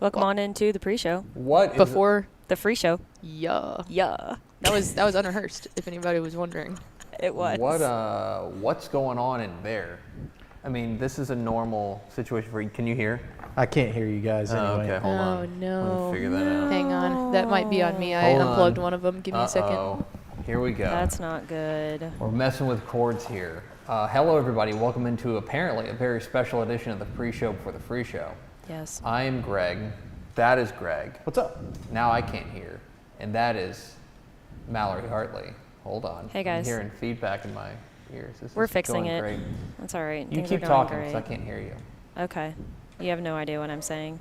Welcome on into the pre-show. What is Before the free show. Yeah. Yeah. That was unrehearsed, if anybody was wondering. It was. what's going on in there? I mean, this is a normal situation for you. Can you hear? I can't hear you guys anyway. Okay, hold on. Oh, Let me no. figure that out. Hang on. That might be on me. I Hold unplugged on. one of them. Give me a second. Uh-oh. Here we go. That's not good. We're messing with chords here. Hello, everybody. Welcome into apparently a very special edition of the pre-show before the free show. Yes. I am Greg. That is Greg. What's up? Now I can't hear. And that is Mallory Hartley. Hold on. Hey, guys. I'm hearing feedback in my ears. This We're is fixing going it. Great. That's all right. You Things keep are going talking great. because I can't hear you. Okay. You have no idea what I'm saying.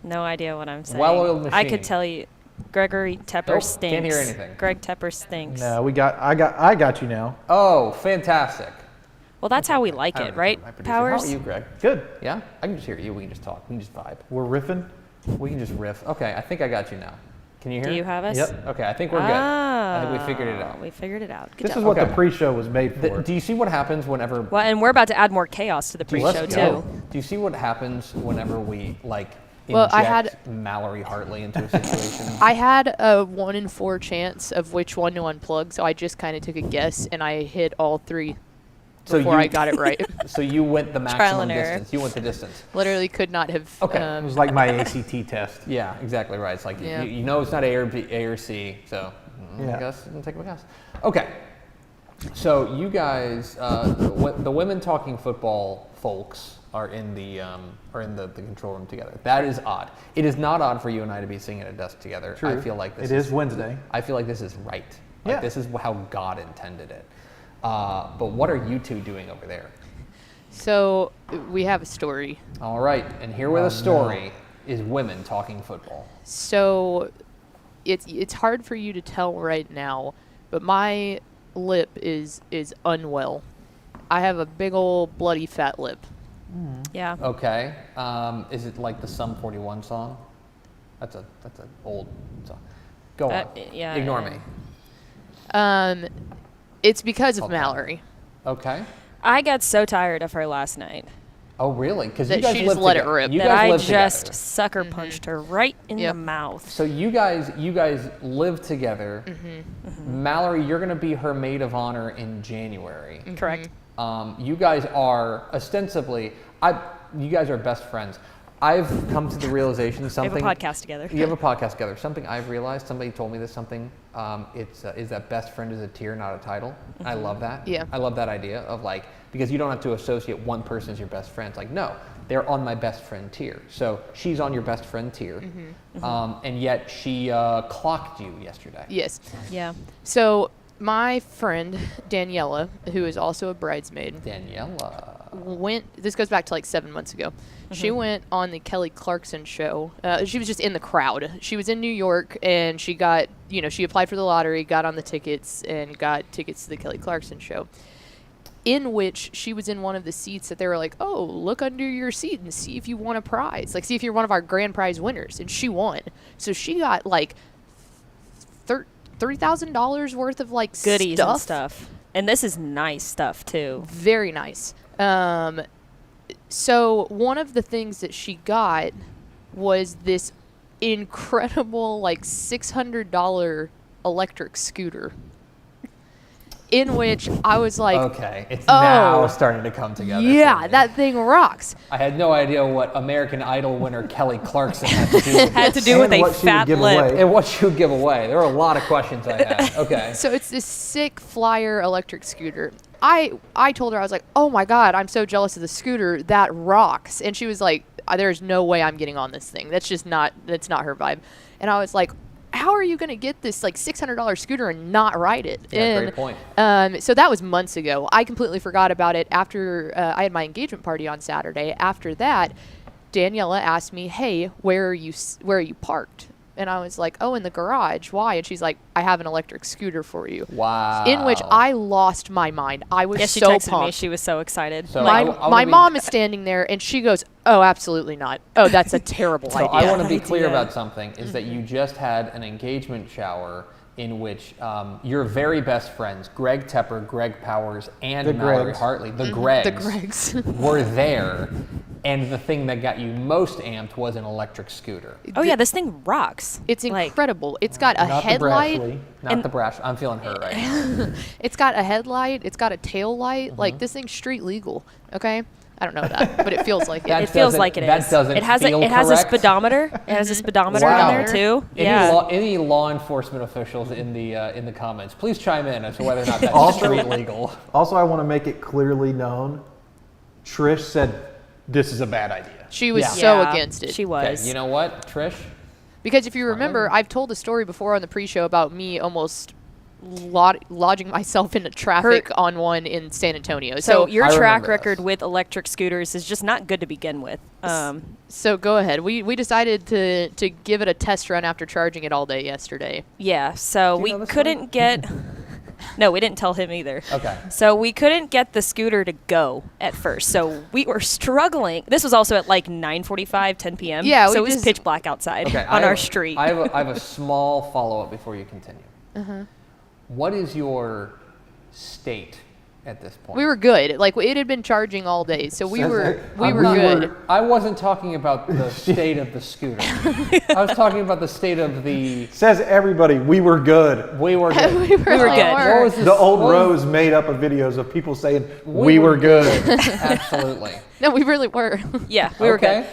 No idea what I'm saying. Well-oiled I could machine. tell you. Gregory Tepper Nope, stinks. can't hear anything. Greg Tepper stinks. No, I got you now. Oh, fantastic. Well, that's how we like I don't it, know, right? my producer. Powers? How are you, Greg? Good. Yeah? I can just hear you. We can just talk. We can just vibe. We're riffing. We can just riff. Okay, I think I got you now. Can you hear? Do you have us? Yep. Okay, I think we're good. I think we figured it out. We figured it out. Good This job. is what Okay. the pre-show was made for. Do you see what happens whenever? Well, and we're about to add more chaos to the pre-show, Let's too. go. Do you see what happens whenever we Well, inject I had- Mallory Hartley into a situation? I had a 1 in 4 chance of which one to unplug, so I just kind of took a guess, and I hit all 3 So before you- I got it right. So you went the Trial maximum and error. distance. You went the distance. Literally could not have. Okay. It was like my ACT test. Yeah, exactly right. It's like Yeah. you know it's not A or B, A or C. So Yeah. I guess I'm taking my guess. Okay. So you guys, the women talking football folks are in the control room together. That is odd. It is not odd for you and I to be sitting at a desk together. True. I feel like this It is Wednesday. I feel like this is right. Like Yeah. this is how God intended it. But what are you two doing over there? So we have a story. All right, and here with Oh, a story is women talking football. So it's hard for you to tell right now, but my lip is unwell. I have a big old bloody fat lip. Yeah. Okay. Is it like the Sum 41 song? That's an old song. Go on. yeah, Ignore yeah. me. It's because of Okay. Mallory Okay. I got so tired of her last night Oh, really? Because That you guys she just live let it together. rip. You that guys I live just together. sucker punched her right in Yep. the mouth. So you guys live together. Mallory, you're going to be her maid of honor in January. Correct. You guys are ostensibly, you guys are best friends. I've come to the realization We have something. a podcast together. You have a podcast together. Something I've realized, somebody told me this, is that best friend is a tier, not a title. I love that. Yeah. I love that idea of because you don't have to associate one person as your best friend. It's like, no, they're on my best friend tier. So she's on your best friend tier. And yet she clocked you yesterday. Yes. Yeah. So my friend Daniela, who is also a bridesmaid, Daniela. this goes back to like 7 months ago. She went on the Kelly Clarkson show. She was just in the crowd. She was in New York, and she got, she applied for the lottery, got on the tickets, and got tickets to the Kelly Clarkson show, in which she was in one of the seats that they were like, oh, look under your seat and see if you won a prize. Like, see if you're one of our grand prize winners. And she won. So she got like $30,000 worth of like Goodies and stuff. And this is nice stuff, too. Very nice. So one of the things that she got was this incredible like $600 electric scooter, in which I was like, Okay, it's now Oh, starting to come together. for yeah, me. that thing rocks. I had no idea what American Idol winner Kelly Clarkson had to do with Had to this. do with And a what she would fat give lip. away. And what she would give away. There were a lot of questions I had. Okay. So it's this sick flyer electric scooter. I told her, I was like, oh my God, I'm so jealous of the scooter. That rocks. And she was like, there's no way I'm getting on this thing. That's not her vibe. And I was like, how are you going to get this like $600 scooter and not ride it? Yeah, and, great point. So that was months ago. I completely forgot about it after I had my engagement party on Saturday. After that, Daniela asked me, hey, where are you parked? And I was like, oh, in the garage. Why? And she's like, I have an electric scooter for you. Wow. In which I lost my mind. I was Yeah, she so texted pumped. me. She was so excited. So my I wanna my be- mom is standing there, and she goes, oh, absolutely not. Oh, that's a terrible So idea. I want to be clear idea. about something, is that you just had an engagement shower in which your very best friends, Greg Tepper, Greg Powers, and The Mallory Gregs. Hartley, the Gregs, The Gregs. were there. And the thing that got you most amped was an electric scooter. Oh yeah, this thing rocks. It's Like, incredible. It's got a Not headlight. the Brashley. Not the brash. I'm feeling hurt right now. It's got a headlight. It's got a tail light. Like, this thing's street legal. Okay? I don't know that, but it feels like it. That It feels doesn't- like it is. that doesn't it has feel it has a correct. speedometer. It has a speedometer Wow. on there too. Any, Yeah. any law enforcement officials in the comments, please chime in as to whether or not that's Also- street legal. Also, I want to make it clearly known, Trish said this is a bad idea. She was Yeah. so Yeah, against it. She Okay, was. you know what, Trish? Because if you remember, I've told a story before on the pre-show about me almost lodging myself into traffic on one in San Antonio. So So, your I track remember record this. with electric scooters is just not good to begin with. so go ahead. We decided to give it a test run after charging it all day yesterday. Yeah. So Do you we know this couldn't get. No, we didn't tell him either. Okay. So we couldn't get the scooter to go at first. So we were struggling. This was also at like 9:45, 10 p.m. Yeah, So we it was just- pitch black outside Okay. on our street. I have a small follow-up before you continue. What is your state at this point? We were good. Like, it had been charging all day, so we Says were that- we I'm were not- good. I wasn't talking about the state of the scooter. I was talking about the state of the. Says everybody, we were good. We were good. we were were good. What was this- The old what was- Rose made up of videos of people saying, we were good. Absolutely. No, we really were. Yeah, we were Okay.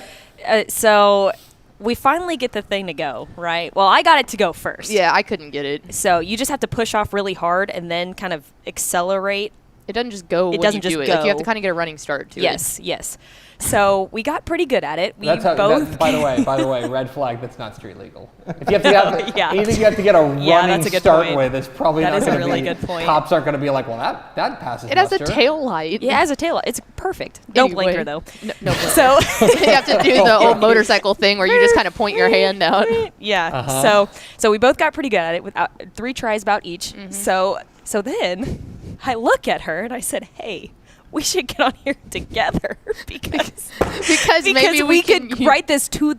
good. So we finally get the thing to go, right? Well, I got it to go first. Yeah, I couldn't get it. So you just have to push off really hard and then kind of accelerate. It doesn't just go It when doesn't you just do it. Like, you have to go. kind of get a running start to it. Yes, yes. So we got pretty good at it. We That's how, both. by the way, red flag. That's not street legal. If you have to get, Yeah. anything you have to get a Yeah, running that's a good start point. with, it's probably That not is a going to really be. good point. Cops aren't going to be like, well, that passes. It has a muster. tail light. Yeah, it has a tail. It's perfect. No Anyway. blinker though. No, no blinker. So you have to do the old motorcycle thing where you just kind of point your hand out. yeah. Uh-huh. So we both got pretty good at it with 3 tries about each. So then I look at her and I said, "Hey, we should get on here together because Because maybe we could can write this to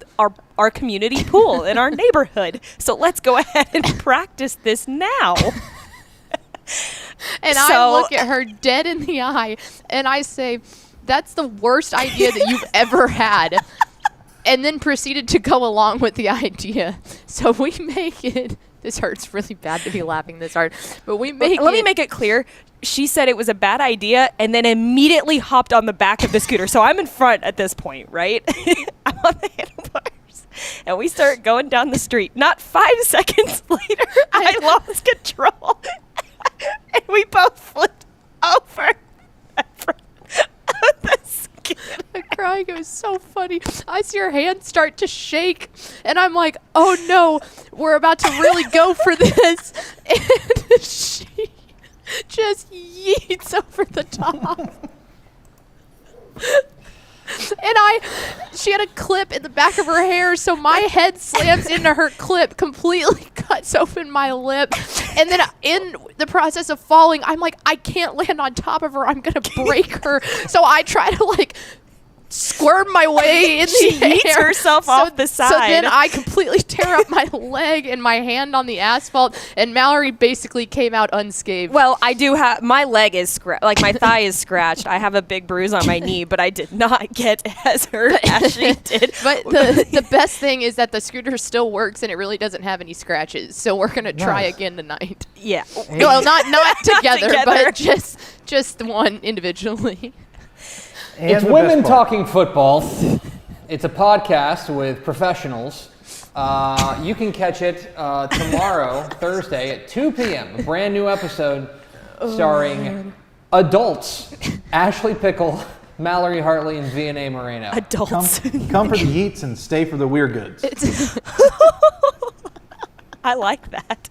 our community pool in our neighborhood. So let's go ahead and practice this now." And I So- look at her dead in the eye and I say, "That's the worst idea that you've ever had." And then proceeded to go along with the idea. So we make it. This hurts really bad to be laughing this hard, but we make Let me it- make it clear. She said it was a bad idea and then immediately hopped on the back of the scooter. So I'm in front at this point, right? I'm on the handlebars. And we start going down the street. Not 5 seconds later, I lost control. And we both flipped over the front of the scooter. I'm crying. It was so funny. I see her hand start to shake, and I'm like, "Oh no, we're about to really go for this!" And she just yeets over the top. And she had a clip in the back of her hair, so my head slams into her clip, completely cuts open my lip. And then in the process of falling, I'm like, I can't land on top of her. I'm going to break her. So I try to like squirm my way in She the yeets air. herself off the So then side. I completely tear up my leg and my hand on the asphalt, and Mallory basically came out unscathed. Well, I do have my leg is like my thigh is scratched. I have a big bruise on my knee, but I did not get as hurt as she did. But the best thing is that the scooter still works and it really doesn't have any scratches. So we're gonna try Nice. again tonight. Yeah. Well, not together, together. but just the one individually. And It's the women best part. talking football. It's a podcast with professionals. You can catch it tomorrow, Thursday at 2 p.m. A brand new episode starring adults: Ashley Pickle, Mallory Hartley, and V&A Moreno. Adults. Come for the yeets and stay for the weird goods. I like that.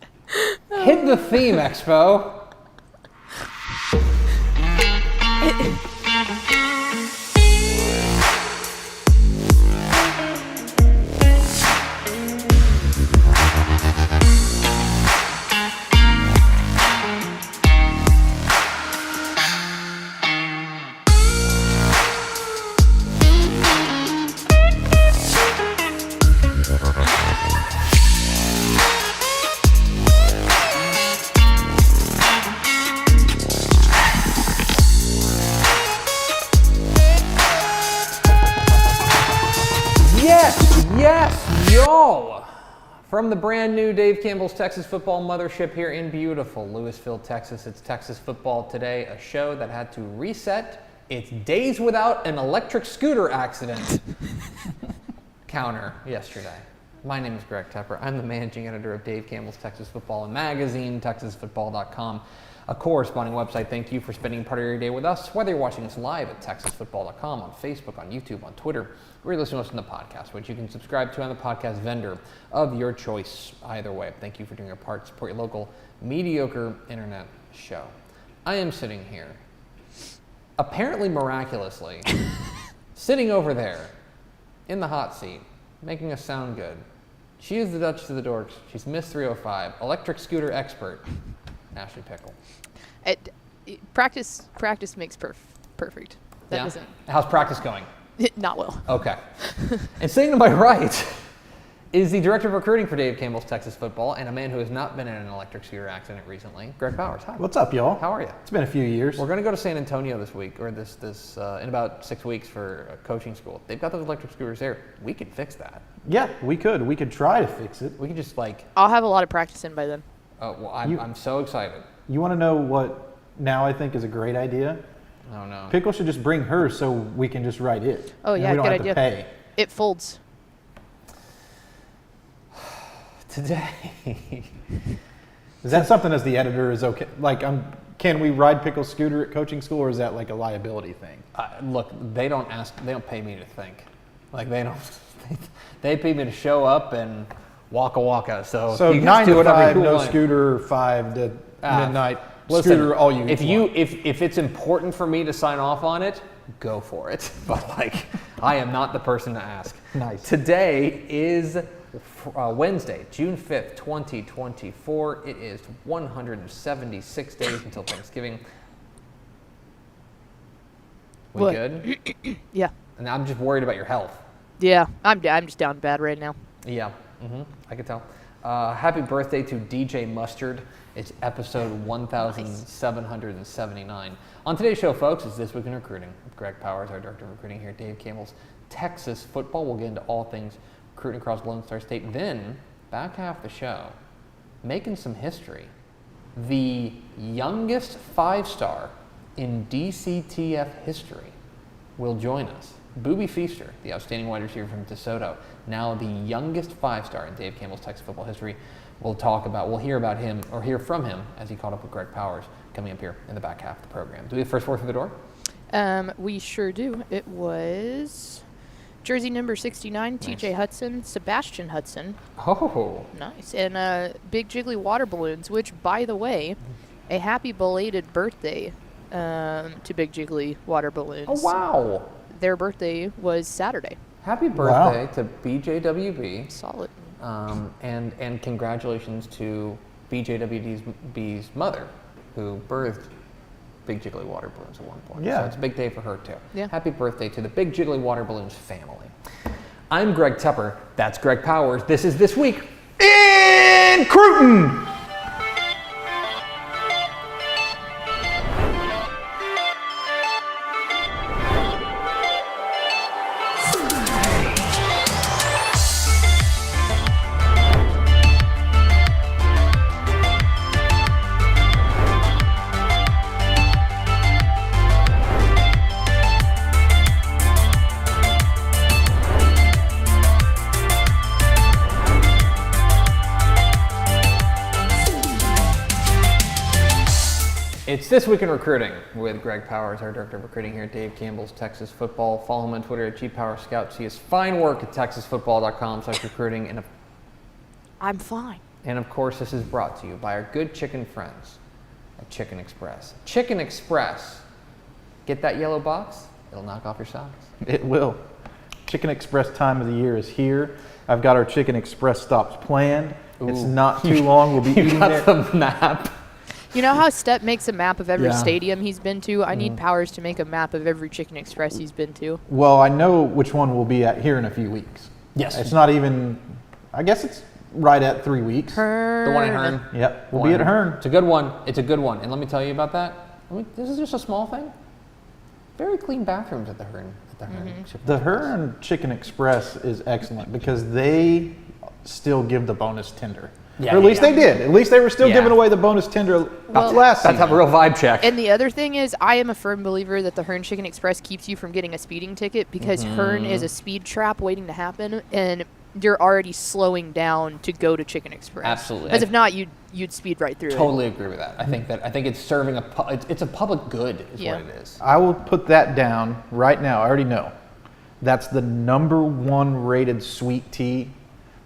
Hit the theme, Expo. Yes, yo! From the brand new Dave Campbell's Texas Football Mothership here in beautiful Louisville, Texas, it's Texas Football Today, a show that had to reset its days without an electric scooter accident counter yesterday. My name is Greg Tepper. I'm the managing editor of Dave Campbell's Texas Football and magazine, TexasFootball.com, a corresponding website. Thank you for spending part of your day with us, whether you're watching us live at TexasFootball.com, on Facebook, on YouTube, on Twitter, or you're listening to us on the podcast, which you can subscribe to on the podcast vendor of your choice. Either way, thank you for doing your part to support your local mediocre internet show. I am sitting here, apparently miraculously, sitting over there in the hot seat, making us sound good. She is the Duchess of the Dorks. She's Miss 305, electric scooter expert, Ashley Pickle. Practice makes perfect. That Yeah? doesn't. How's practice going? Not well. Okay. And sitting to my right is the director of recruiting for Dave Campbell's Texas Football and a man who has not been in an electric scooter accident recently, Greg Powers. Hi. What's up, y'all? How are you? It's been a few years. We're going to go to San Antonio this week, or this in about 6 weeks for a coaching school. They've got those electric scooters there. We could fix that. Yeah, we could. We could try to fix it. We could just like, I'll have a lot of practice in by then. well, I'm so excited. You want to know what now I think is a great idea? Oh no. Pickle should just bring hers so we can just ride it. Oh, And yeah, we don't good have idea. to pay. It folds. Today. Is that something as the editor is okay? Like, can we ride Pickle's scooter at coaching school, or is that like a liability thing? Look, they don't pay me to think. Like they pay me to show up and waka. So you 9 do to whatever 5, you no want. scooter, 5 to midnight. Listen, Scooter, all you if want. if it's important for me to sign off on it, go for it. But like, I am not the person to ask. Nice. Today is Wednesday, June 5th, 2024. It is 176 days until Thanksgiving. We What? good? Yeah. And I'm just worried about your health. Yeah. I'm just down bad right now. Yeah, I can tell. Happy birthday to DJ Mustard. It's episode 1779. On today's show, folks, is This Week in Recruiting. Greg Powers, our director of recruiting here at Dave Campbell's Texas Football. We'll get into all things recruiting across Lone Star State. Then, back half the show, making some history. The youngest 5-star in DCTF history will join us. Booby Feaster, the outstanding wide receiver from DeSoto, now the youngest 5-star in Dave Campbell's Texas football history. We'll hear from him as he caught up with Greg Powers coming up here in the back half of the program. Do we have first word through the door? We sure do. It was jersey number 69, Nice. TJ Hudson, Sebastian Hudson. Oh, Nice. And big jiggly water balloons, which, by the way, a happy belated birthday to Big Jiggly Water Balloons. oh wow. Their birthday was Saturday. Happy birthday to BJWB. Solid. And congratulations to BJWB's mother, who birthed Big Jiggly Water Balloons at one point. Yeah. So it's a big day for her, too. Yeah. Happy birthday to the Big Jiggly Water Balloons family. I'm Greg Tepper. That's Greg Powers. This is This Week in Cruton. It's This Week in Recruiting with Greg Powers, our director of recruiting here at Dave Campbell's Texas Football. Follow him on Twitter at GPowersScout. See his fine work at TexasFootball.com/recruiting. I'm fine. And of course, this is brought to you by our good chicken friends at Chicken Express. Chicken Express. Get that yellow box? It'll knock off your socks. It will. Chicken Express time of the year is here. I've got our Chicken Express stops planned. It's Ooh. not too long. We'll be You eating got there. the map. You know how Step makes a map of every Yeah. stadium he's been to? I need Powers to make a map of every Chicken Express he's been to. Well, I know which one we'll be at here in a few weeks. Yes. It's not even, I guess it's right at 3 weeks. The one in Hearn. Yep, we'll be at Hearn. It's a good one. It's a good one. And let me tell you about that. This is just a small thing. Very clean bathrooms at the the Hearn Chicken The Express. Hearn Chicken Express is excellent because they still give the bonus tender. Yeah, or at least yeah. they did. At least they were still Yeah. giving away the bonus tender Well, last That's season. a real vibe check. And the other thing is, I am a firm believer that the Hearn Chicken Express keeps you from getting a speeding ticket because Hearn is a speed trap waiting to happen, and you're already slowing down to go to Chicken Express. Absolutely. As if not, you'd speed right through Totally agree with that. I think it's serving it's a public good is Yeah. what it is. I will put that down right now. I already know. That's the #1 rated sweet tea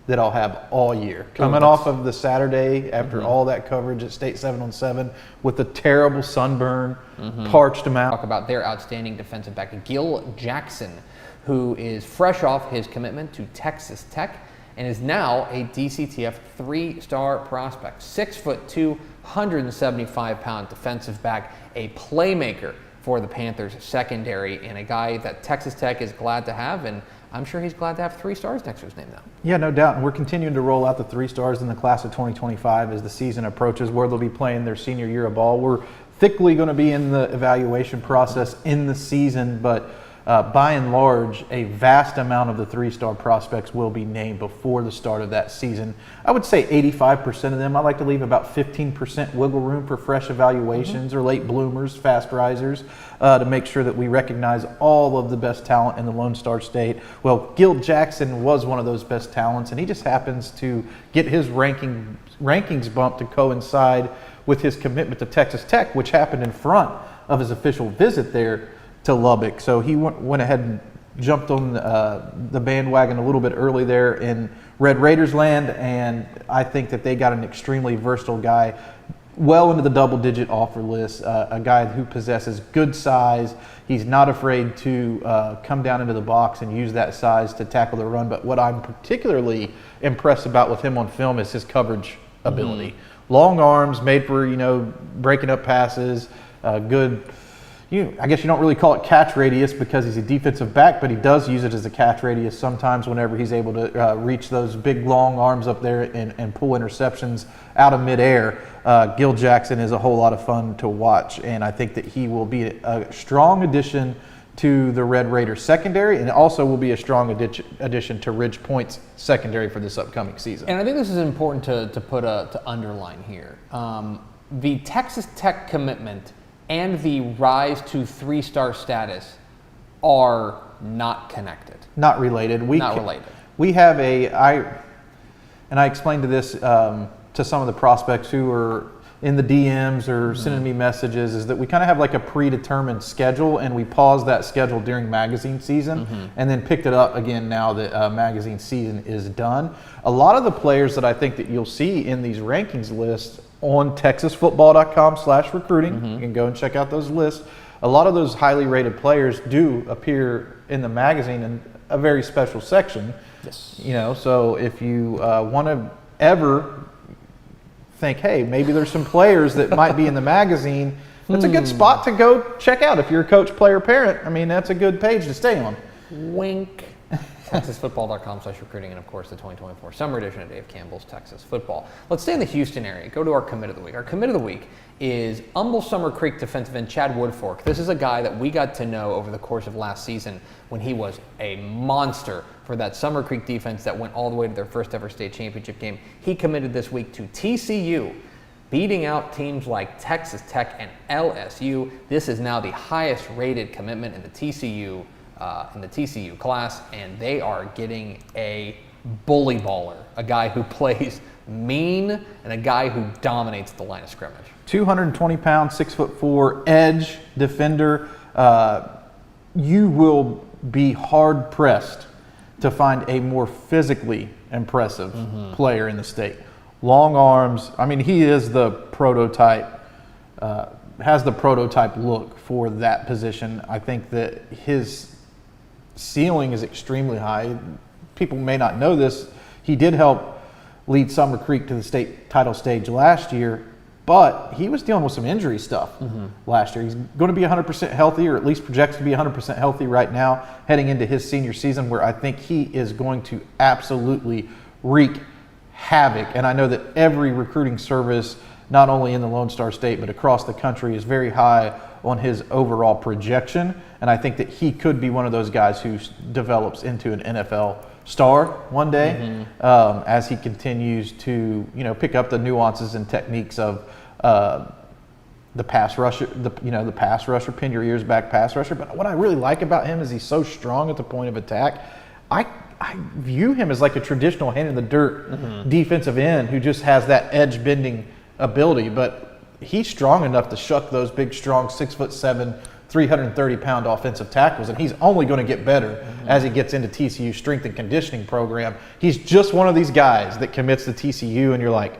that I'll have all year. Coming off of the Saturday after all that coverage at State 7 on 7 with the terrible sunburn, parched them out. Talk about their outstanding defensive back, Gil Jackson, who is fresh off his commitment to Texas Tech and is now a DCTF 3-star prospect. 6'2", 175-pound defensive back, a playmaker for the Panthers secondary, and a guy that Texas Tech is glad to have, and I'm sure he's glad to have 3 stars next to his name now. Yeah, no doubt. And we're continuing to roll out the 3 stars in the class of 2025 as the season approaches, where they'll be playing their senior year of ball. We're thickly going to be in the evaluation process in the season, but by and large, a vast amount of the 3-star prospects will be named before the start of that season. I would say 85% of them. I like to leave about 15% wiggle room for fresh evaluations or late bloomers, fast risers, to make sure that we recognize all of the best talent in the Lone Star State. Well, Gil Jackson was one of those best talents, and he just happens to get his rankings bumped to coincide with his commitment to Texas Tech, which happened in front of his official visit there to Lubbock. So he went ahead and jumped on the bandwagon a little bit early there in Red Raiders land, and I think that they got an extremely versatile guy well into the double-digit offer list, a guy who possesses good size. He's not afraid to come down into the box and use that size to tackle the run, but what I'm particularly impressed about with him on film is his coverage ability. Long arms, made for, breaking up passes, good. I guess you don't really call it catch radius because he's a defensive back, but he does use it as a catch radius sometimes whenever he's able to reach those big long arms up there and pull interceptions out of midair. Gil Jackson is a whole lot of fun to watch, and I think that he will be a strong addition to the Red Raiders secondary, and also will be a strong addition to Ridge Point's secondary for this upcoming season. And I think this is important to underline here. The Texas Tech commitment and the rise to 3-star status are not connected. Not related. Not related. We have I explained to this to some of the prospects who are in the DMs or sending me messages, is that we kind of have like a predetermined schedule, and we paused that schedule during magazine season and then picked it up again now that magazine season is done. A lot of the players that I think that you'll see in these rankings lists on texasfootball.com/recruiting. You can go and check out those lists. A lot of those highly rated players do appear in the magazine in a very special section. Yes. So if you want to ever think, hey, maybe there's some players that might be in the magazine, that's a good spot to go check out. If you're a coach, player, parent, that's a good page to stay on. Wink. TexasFootball.com/recruiting, and of course the 2024 summer edition of Dave Campbell's Texas Football. Let's stay in the Houston area. Go to our commit of the week. Our commit of the week is Humble Summer Creek defensive end Chad Woodfork. This is a guy that we got to know over the course of last season when he was a monster for that Summer Creek defense that went all the way to their first ever state championship game. He committed this week to TCU, beating out teams like Texas Tech and LSU. This is now the highest rated commitment in the TCU class, and they are getting a bully baller, a guy who plays mean and a guy who dominates the line of scrimmage. 220 pounds, 6'4", edge defender. You will be hard pressed to find a more physically impressive player in the state. Long arms. He is the prototype. Has the prototype look for that position. I think that his ceiling is extremely high. People may not know this. He did help lead Summer Creek to the state title stage last year, but he was dealing with some injury stuff last year. He's going to be 100% healthy, or at least projects to be 100% healthy right now, heading into his senior season, where I think he is going to absolutely wreak havoc. And I know that every recruiting service, not only in the Lone Star State, but across the country, is very high on his overall projection. And I think that he could be one of those guys who develops into an NFL star one day, as he continues to, pick up the nuances and techniques of the pass rusher, the pass rusher, pin your ears back pass rusher. But what I really like about him is he's so strong at the point of attack. I view him as like a traditional hand in the dirt defensive end who just has that edge bending ability, but he's strong enough to shuck those big, strong 6'7", 330-pound offensive tackles, and he's only going to get better as he gets into TCU's strength and conditioning program. He's just one of these guys that commits to TCU, and you're like,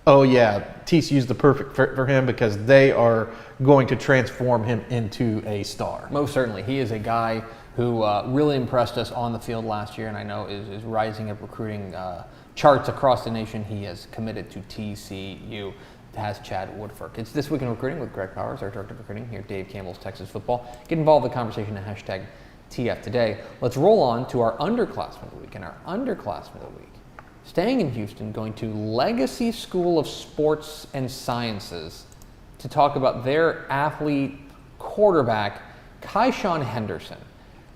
oh yeah, TCU's the perfect fit for him because they are going to transform him into a star. Most certainly. He is a guy who really impressed us on the field last year, and I know is rising up recruiting charts across the nation. He has committed to TCU. Has Chad Woodfork. It's This Week in Recruiting with Greg Powers, our Director of Recruiting here at Dave Campbell's Texas Football. Get involved in the conversation at #TF Today. Let's roll on to our underclassmen of the week. And our underclassmen of the week, staying in Houston, going to Legacy School of Sports and Sciences to talk about their athlete quarterback, Kyshawn Henderson.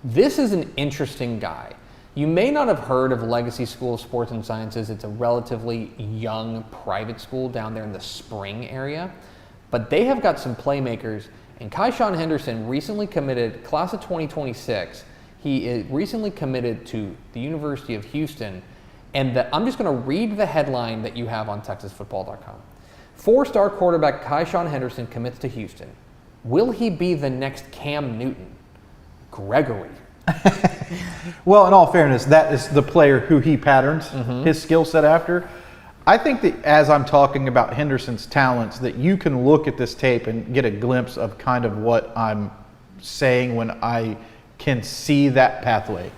This is an interesting guy. You may not have heard of Legacy School of Sports and Sciences. It's a relatively young private school down there in the Spring area, but they have got some playmakers, and Kyshawn Henderson recently committed, class of 2026, he is recently committed to the University of Houston, and I'm just going to read the headline that you have on TexasFootball.com. 4-star quarterback Kyshawn Henderson commits to Houston. Will he be the next Cam Newton? Gregory. Well, in all fairness, that is the player who he patterns his skill set after. I think that as I'm talking about Henderson's talents, that you can look at this tape and get a glimpse of kind of what I'm saying when I can see that pathway,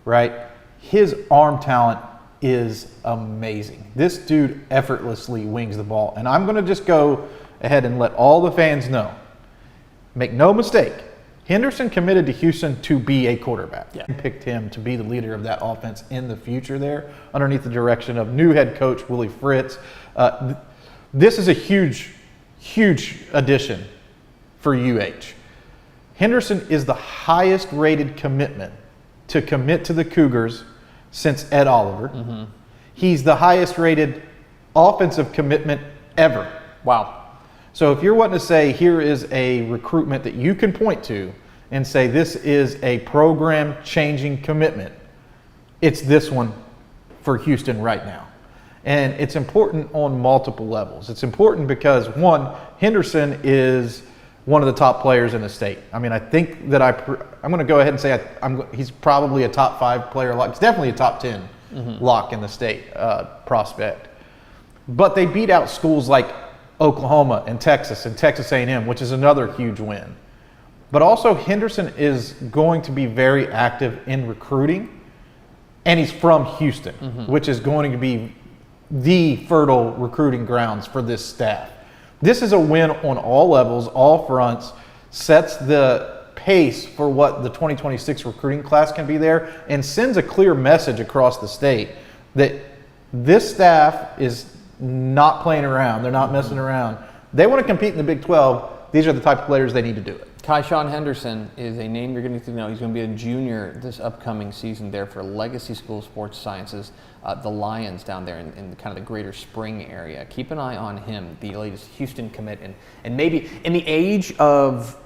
right? His arm talent is amazing. This dude effortlessly wings the ball. And I'm going to just go ahead and let all the fans know. Make no mistake, Henderson committed to Houston to be a quarterback. Yeah. Picked him to be the leader of that offense in the future there, underneath the direction of new head coach Willie Fritz. This is a huge, huge addition for UH. Henderson is the highest rated commitment to commit to the Cougars since Ed Oliver. He's the highest rated offensive commitment ever. Wow. So if you're wanting to say here is a recruitment that you can point to and say this is a program-changing commitment, it's this one for Houston right now. And it's important on multiple levels. It's important because, one, Henderson is one of the top players in the state. I mean, I think that I'm going to go ahead and say he's probably a top 5 player lock. He's definitely a top 10 lock in the state prospect. But they beat out schools like Oklahoma and Texas A&M, which is another huge win. But also Henderson is going to be very active in recruiting, and he's from Houston, which is going to be the fertile recruiting grounds for this staff. This is a win on all levels, all fronts, sets the pace for what the 2026 recruiting class can be there, and sends a clear message across the state that this staff is not playing around. They're not messing around. They want to compete in the Big 12. These are the type of players they need to do it. Kyshawn Henderson is a name you're going to know. He's going to be a junior this upcoming season there for Legacy School of Sports Sciences, the Lions down there in kind of the greater Spring area. Keep an eye on him, the latest Houston commit, and maybe in the age of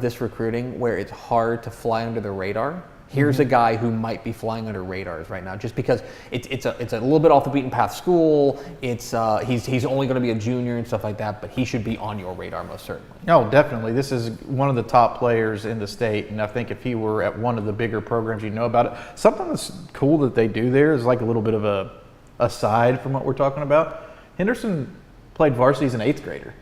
this recruiting where it's hard to fly under the radar. Here's a guy who might be flying under radars right now, just because it's a little bit off the beaten path school. He's only going to be a junior and stuff like that, but he should be on your radar most certainly. No, definitely. This is one of the top players in the state, and I think if he were at one of the bigger programs, you know about it. Something that's cool that they do there is like a little bit of a aside from what we're talking about. Henderson played varsity as an 8th grader.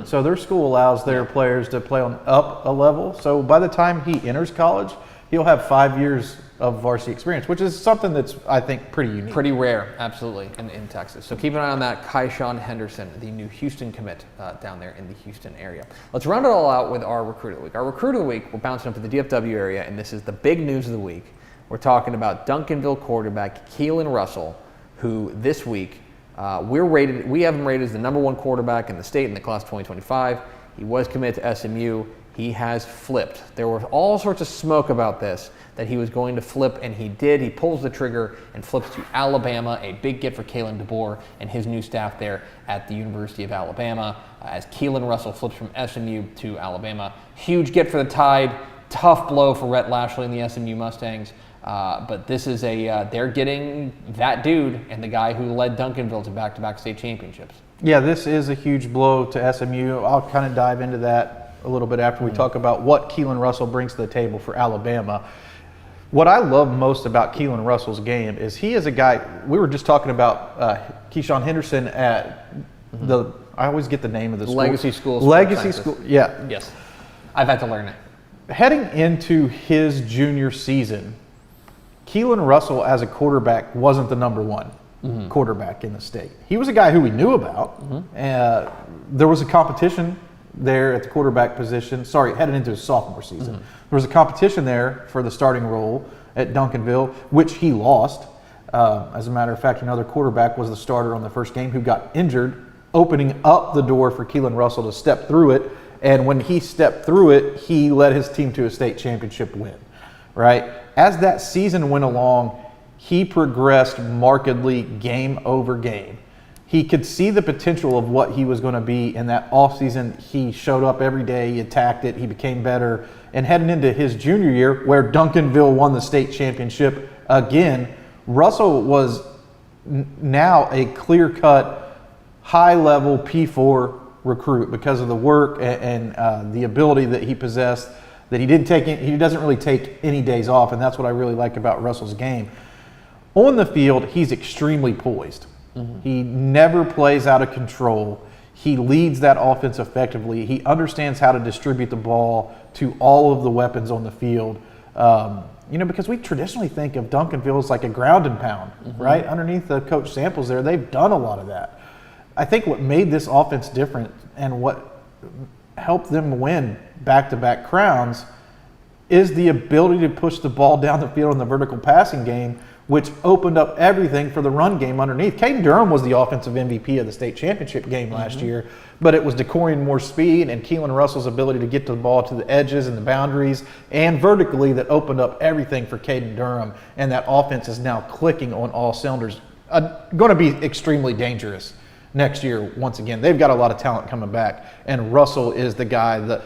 So their school allows their players to play on up a level. So by the time he enters college, he'll have 5 years of varsity experience, which is something that's, I think, pretty unique. Pretty rare, absolutely, in Texas. So keep an eye on that. Kyshawn Henderson, the new Houston commit down there in the Houston area. Let's round it all out with our Recruit of the Week. Our Recruit of the Week, we're bouncing up to the DFW area, and this is the big news of the week. We're talking about Duncanville quarterback Keelan Russell, who this week we have him rated as the #1 quarterback in the state in the class 2025. He was committed to SMU. He has flipped. There was all sorts of smoke about this, that he was going to flip, and he did. He pulls the trigger and flips to Alabama, a big get for Kalen DeBoer and his new staff there at the University of Alabama, as Keelan Russell flips from SMU to Alabama. Huge get for the Tide, tough blow for Rhett Lashley and the SMU Mustangs, but this is they're getting that dude and the guy who led Duncanville to back-to-back state championships. Yeah, this is a huge blow to SMU. I'll kind of dive into that a little bit after we talk about what Keelan Russell brings to the table for Alabama. What I love most about Keelan Russell's game is he is a guy, we were just talking about Keyshawn Henderson at I always get the name of the school. Legacy School. Legacy School, yeah. Yes. I've had to learn it. Heading into his junior season, Keelan Russell as a quarterback wasn't the number one quarterback in the state. He was a guy who we knew about. There was a competition there at the quarterback position. Headed into his sophomore season. There was a competition there for the starting role at Duncanville, which he lost. As a matter of fact, another quarterback was the starter on the first game who got injured, opening up the door for Keelan Russell to step through it. And when he stepped through it, he led his team to a state championship win, right? As that season went along, he progressed markedly game over game. He could see the potential of what he was going to be in that offseason. He showed up every day, he attacked it, he became better. And heading into his junior year, where Duncanville won the state championship again, Russell was now a clear-cut, high-level P4 recruit because of the work and the ability that he possessed, that he doesn't really take any days off, and that's what I really like about Russell's game. On the field, he's extremely poised. He never plays out of control. He leads that offense effectively. He understands how to distribute the ball to all of the weapons on the field. Because we traditionally think of Duncanville as like a ground and pound, right? Underneath the Coach Samples there, they've done a lot of that. I think what made this offense different and what helped them win back-to-back crowns is the ability to push the ball down the field in the vertical passing game, which opened up everything for the run game underneath. Caden Durham was the offensive MVP of the state championship game last year, but it was DeCorian Moore's speed and Keelan Russell's ability to get the ball to the edges and the boundaries and vertically that opened up everything for Caden Durham, and that offense is now clicking on all cylinders. Going to be extremely dangerous next year once again. They've got a lot of talent coming back, and Russell is the guy that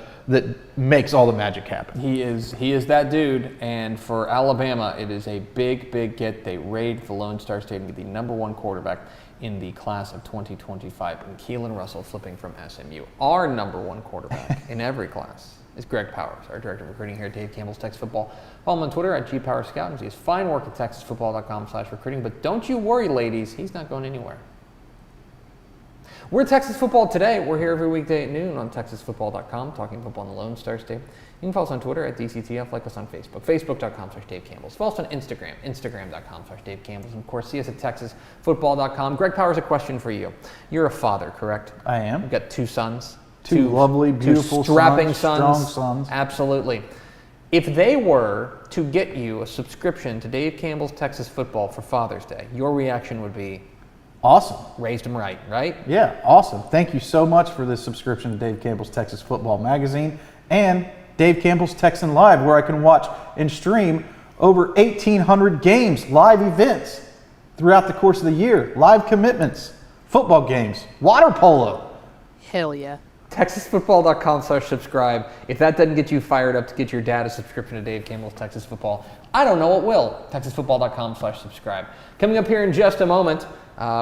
makes all the magic happen. He is that dude, and for Alabama, it is a big, big get. They raid the Lone Star State and get the number one quarterback in the class of 2025, and Keelan Russell flipping from SMU. Our number one quarterback in every class is Greg Powers, our director of recruiting here at Dave Campbell's Texas Football. Follow him on Twitter at GPowersScout and see his fine work at TexasFootball.com/recruiting. But don't you worry, ladies, he's not going anywhere. We're Texas Football Today. We're here every weekday at noon on TexasFootball.com, talking football in the Lone Star State. You can follow us on Twitter at DCTF, like us on Facebook, Facebook.com/Dave Campbell's. Follow us on Instagram, Instagram.com/Dave Campbell's. And of course, see us at TexasFootball.com. Greg Powers, a question for you. You're a father, correct? I am. You've got two sons. Two lovely, beautiful, strapping strong sons. Absolutely. If they were to get you a subscription to Dave Campbell's Texas Football for Father's Day, your reaction would be? Awesome. Raised them right, right? Yeah, awesome. Thank you so much for this subscription to Dave Campbell's Texas Football Magazine and Dave Campbell's Texan Live, where I can watch and stream over 1,800 games, live events throughout the course of the year, live commitments, football games, water polo. Hell yeah. TexasFootball.com/subscribe. If that doesn't get you fired up to get your dad a subscription to Dave Campbell's Texas Football, I don't know what will. TexasFootball.com/subscribe. Coming up here in just a moment,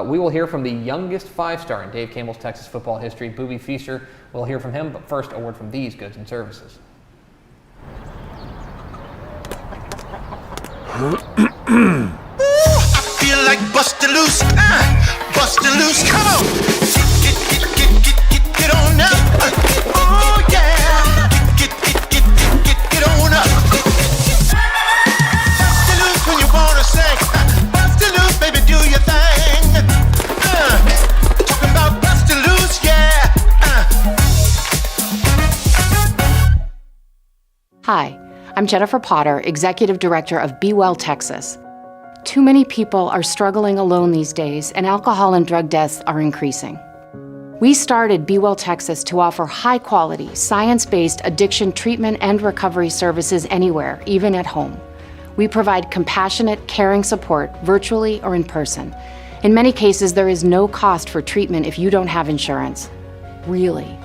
we will hear from the youngest five-star in Dave Campbell's Texas Football history, Booby Feaster. We'll hear from him, but first, a word from these goods and services. I feel like bustin' loose, bustin' loose. Come on, get on up. Oh yeah, get on up. Bustin' loose when you wanna sing. Bustin' loose, baby, do your thing. Talking about bustin' loose, yeah. Hi, I'm Jennifer Potter, Executive Director of Be Well Texas. Too many people are struggling alone these days, and alcohol and drug deaths are increasing. We started Be Well Texas to offer high-quality, science-based addiction treatment and recovery services anywhere, even at home. We provide compassionate, caring support virtually or in person. In many cases, there is no cost for treatment if you don't have insurance. Really.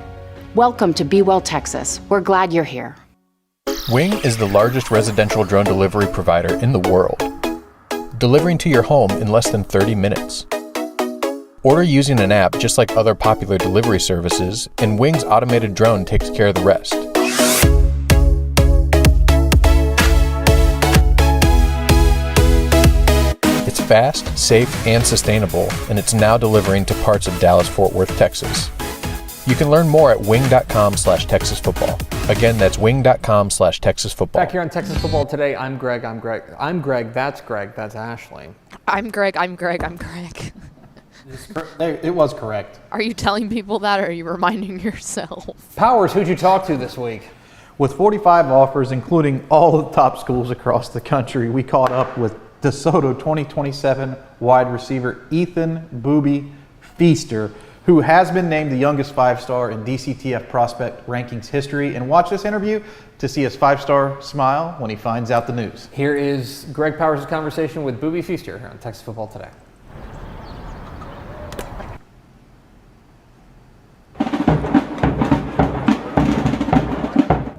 Welcome to Be Well Texas. We're glad you're here. Wing is the largest residential drone delivery provider in the world, delivering to your home in less than 30 minutes. Order using an app just like other popular delivery services, and Wing's automated drone takes care of the rest. It's fast, safe, and sustainable, and it's now delivering to parts of Dallas-Fort Worth, Texas. You can learn more at wing.com/TexasFootball. Again, that's wing.com/TexasFootball. Back here on Texas Football Today, I'm Greg. That's Greg. That's Ashley. I'm Greg. It was correct. Are you telling people that, or are you reminding yourself? Powers, who'd you talk to this week? With 45 offers, including all the top schools across the country, we caught up with DeSoto 2027 wide receiver Ethan Booby Feaster, who has been named the youngest five-star in DCTF prospect rankings history. And watch this interview to see his five-star smile when he finds out the news. Here is Greg Powers' conversation with Booby Feaster here on Texas Football Today.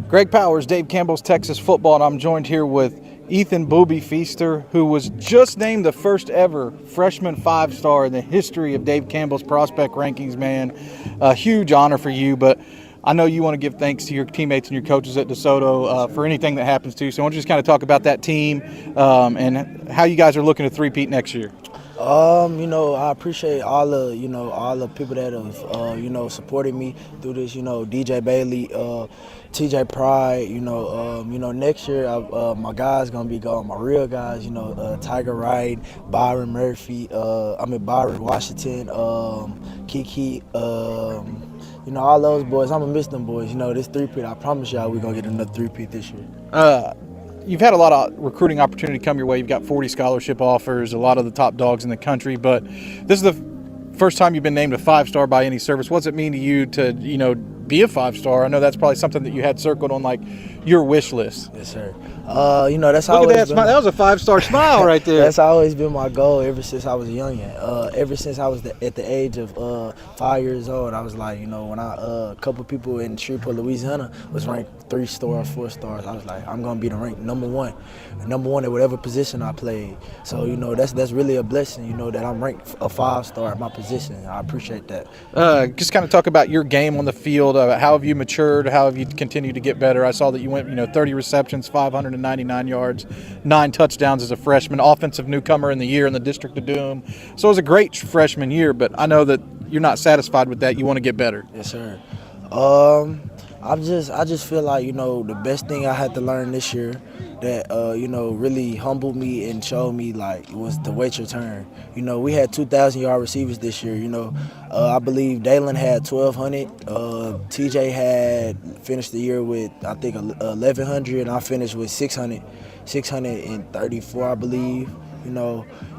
Greg Powers, Dave Campbell's Texas Football, and I'm joined here with Ethan Booby Feaster, who was just named the first ever freshman five-star in the history of Dave Campbell's prospect rankings, man. A huge honor for you, but I know you want to give thanks to your teammates and your coaches at DeSoto for anything that happens to you. So I want you to just kind of talk about that team and how you guys are looking to three-peat next year. I appreciate all the people that have, supported me through this, DJ Bailey, TJ Pride, next year my guys gonna be gone, my real guys, Tiger Wright, Byron Murphy, Byron Washington, Kiki, all those boys. I'm gonna miss them boys. This three-peat, I promise y'all we're gonna get another three-peat this year. You've had a lot of recruiting opportunity come your way. You've got 40 scholarship offers, a lot of the top dogs in the country, but this is the first time you've been named a five-star by any service. What does it mean to you to, be a five-star? I know that's probably something that you had circled on like your wish list. Yes, sir. That's Look always at that smile. That was a five-star smile right there. That's always been my goal ever since I was a youngin'. Ever since I was at the age of 5 years old, I was like, when a couple people in Shreveport, Louisiana was ranked 3 stars, 4 stars. I was like, I'm gonna be the ranked number one at whatever position I played. So that's really a blessing. That I'm ranked a 5-star at my position. I appreciate that. Just kind of talk about your game on the field. How have you matured? How have you continued to get better? I saw that you went 30 receptions, 599 yards, 9 touchdowns as a freshman, offensive newcomer in the year in the District of Doom. So it was a great freshman year, but I know that you're not satisfied with that. You want to get better. Yes, sir. I just feel like the best thing I had to learn this year that really humbled me and showed me was to wait your turn. We had 2,000-yard receivers this year. I believe Dalen had 1,200. TJ had finished the year with I think 1,100, and I finished with 634, I believe.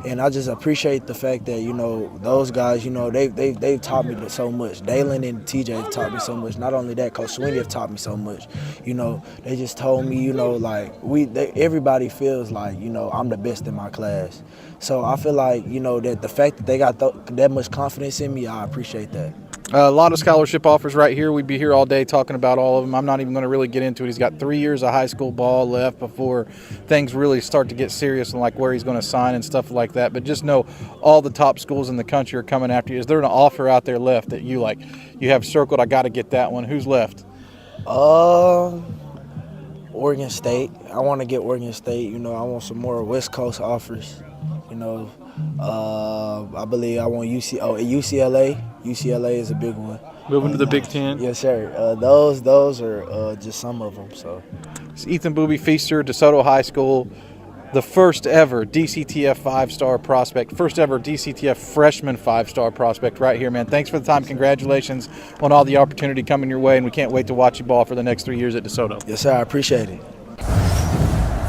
And I just appreciate the fact that those guys, they've taught me so much. Dalen and TJ have taught me so much. Not only that, Coach Sweeney have taught me so much. They just told me, everybody feels like I'm the best in my class. So I feel like that the fact that they got that much confidence in me, I appreciate that. A lot of scholarship offers right here. We'd be here all day talking about all of them. I'm not even going to really get into it. He's got 3 years of high school ball left before things really start to get serious and where he's going to sign and stuff like that. But just know all the top schools in the country are coming after you. Is there an offer out there left that you have circled? I got to get that one. Who's left? Oregon State. I want to get Oregon State. I want some more West Coast offers. I believe I want UCLA. UCLA is a big one. Moving to the Big Ten? Yes, sir. Those are just some of them. So, it's Ethan Booby Feaster, DeSoto High School, the first ever DCTF 5-star prospect, first ever DCTF freshman 5-star prospect right here, man. Thanks for the time. Congratulations on all the opportunity coming your way, and we can't wait to watch you ball for the next 3 years at DeSoto. Yes, sir. I appreciate it.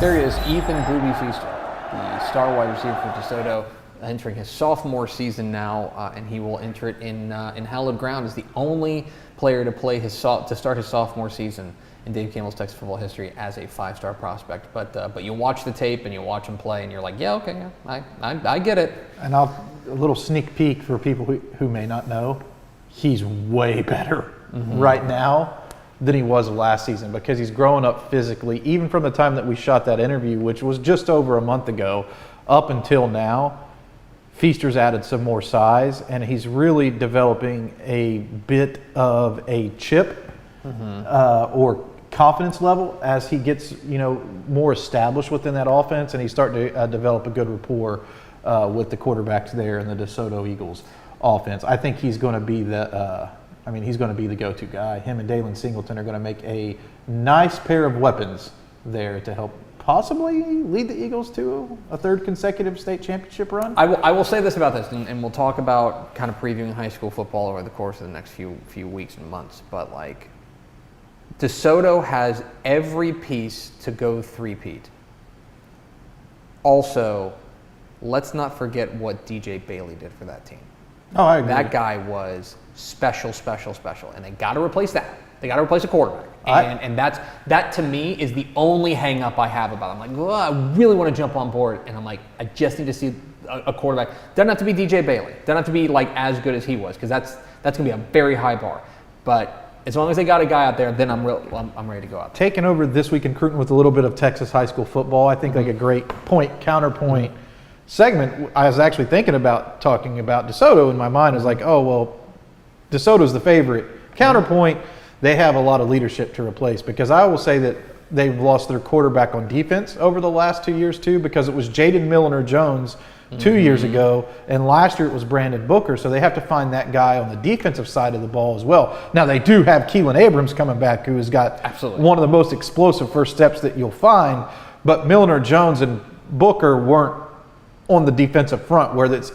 There he is, Ethan Booby Feaster, the star wide receiver for DeSoto. entering his sophomore season now, and he will enter it in hallowed ground as the only player to start his sophomore season in Dave Campbell's Texas football history as a 5-star prospect. But you watch the tape and you watch him play, and you're like, yeah, okay, I get it. And a little sneak peek for people who may not know, he's way better right now than he was last season because he's growing up physically, even from the time that we shot that interview, which was just over a month ago, up until now. Feaster's added some more size, and he's really developing a bit of a chip or confidence level as he gets more established within that offense, and he's starting to develop a good rapport with the quarterbacks there in the DeSoto Eagles offense. I think he's going to be he's going to be the go-to guy. Him and Dalen Singleton are going to make a nice pair of weapons there to help possibly lead the Eagles to a third consecutive state championship run. I will say this about this, and we'll talk about kind of previewing high school football over the course of the next few weeks and months, but like DeSoto has every piece to go three-peat. Also, let's not forget what DJ Bailey did for that team. Oh, I agree. That guy was special, and they got to replace that. They got to replace a quarterback, and that to me is the only hang-up I have about it. I'm like, I really want to jump on board, and I'm like, I just need to see a quarterback. Doesn't have to be DJ Bailey. Doesn't have to be like as good as he was, because that's going to be a very high bar. But as long as they got a guy out there, then I'm ready to go out there. Taking over This Week in Cruton with a little bit of Texas high school football, I think like a great counterpoint segment. I was actually thinking about talking about DeSoto in my mind. I was like, oh, well, DeSoto's the favorite. Counterpoint, they have a lot of leadership to replace, because I will say that they've lost their quarterback on defense over the last 2 years too, because it was Jaden Milliner-Jones 2 years ago, and last year it was Brandon Booker, so they have to find that guy on the defensive side of the ball as well. Now they do have Keelan Abrams coming back, who has got one of the most explosive first steps that you'll find, but Milliner-Jones and Booker weren't on the defensive front where it's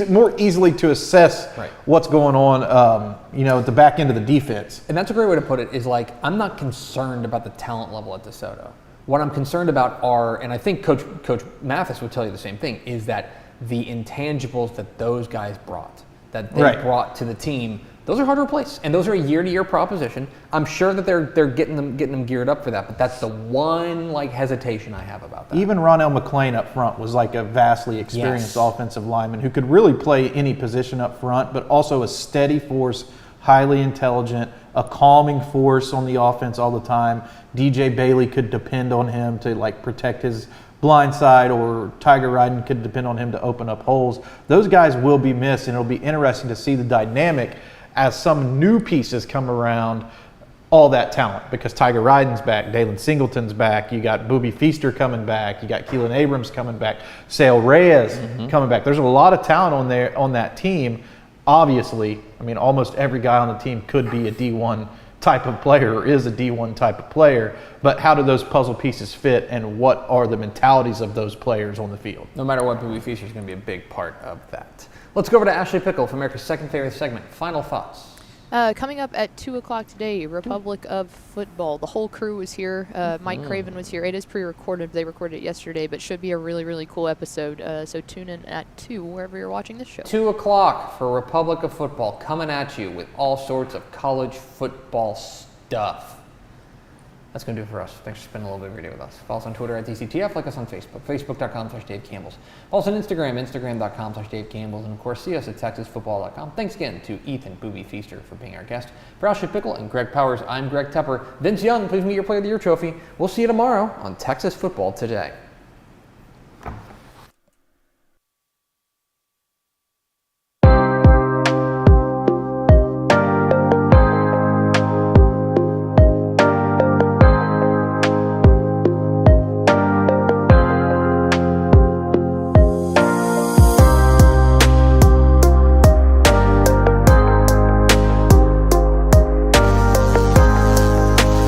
more easily to assess what's going on, at the back end of the defense. And that's a great way to put it, is like, I'm not concerned about the talent level at DeSoto. What I'm concerned about are, and I think Coach Mathis would tell you the same thing, is that the intangibles that those guys brought, that they brought to the team, those are hard to replace, and those are a year-to-year proposition. I'm sure that they're getting them geared up for that, but that's the one hesitation I have about that. Even Ronell McClain up front was like a vastly experienced offensive lineman who could really play any position up front, but also a steady force, highly intelligent, a calming force on the offense all the time. DJ Bailey could depend on him to protect his blind side, or Tiger Ryden could depend on him to open up holes. Those guys will be missed, and it'll be interesting to see the dynamic as some new pieces come around all that talent, because Tiger Ryden's back, Dalen Singleton's back, you got Booby Feaster coming back, you got Keelan Abrams coming back, Sale Reyes coming back. There's a lot of talent on that team. Obviously, almost every guy on the team could be a D1 type of player, or is a D1 type of player, but how do those puzzle pieces fit, and what are the mentalities of those players on the field? No matter what, Booby Feaster is going to be a big part of that. Let's go over to Ashley Pickle for America's second favorite segment. Final thoughts. Coming up at 2 o'clock today, Republic of Football. The whole crew was here. Mike Craven was here. It is pre-recorded. They recorded it yesterday, but should be a really, really cool episode. So tune in at 2 wherever you're watching this show. 2 o'clock for Republic of Football, coming at you with all sorts of college football stuff. That's going to do it for us. Thanks for spending a little bit of your day with us. Follow us on Twitter at DCTF. Like us on Facebook, facebook.com/Dave Campbell's. Follow us on Instagram, instagram.com/Dave Campbell's. And, of course, see us at texasfootball.com. Thanks again to Ethan Booby Feaster for being our guest. For Ashley Pickle and Greg Powers, I'm Greg Tepper. Vince Young, please meet your Player of the Year trophy. We'll see you tomorrow on Texas Football Today.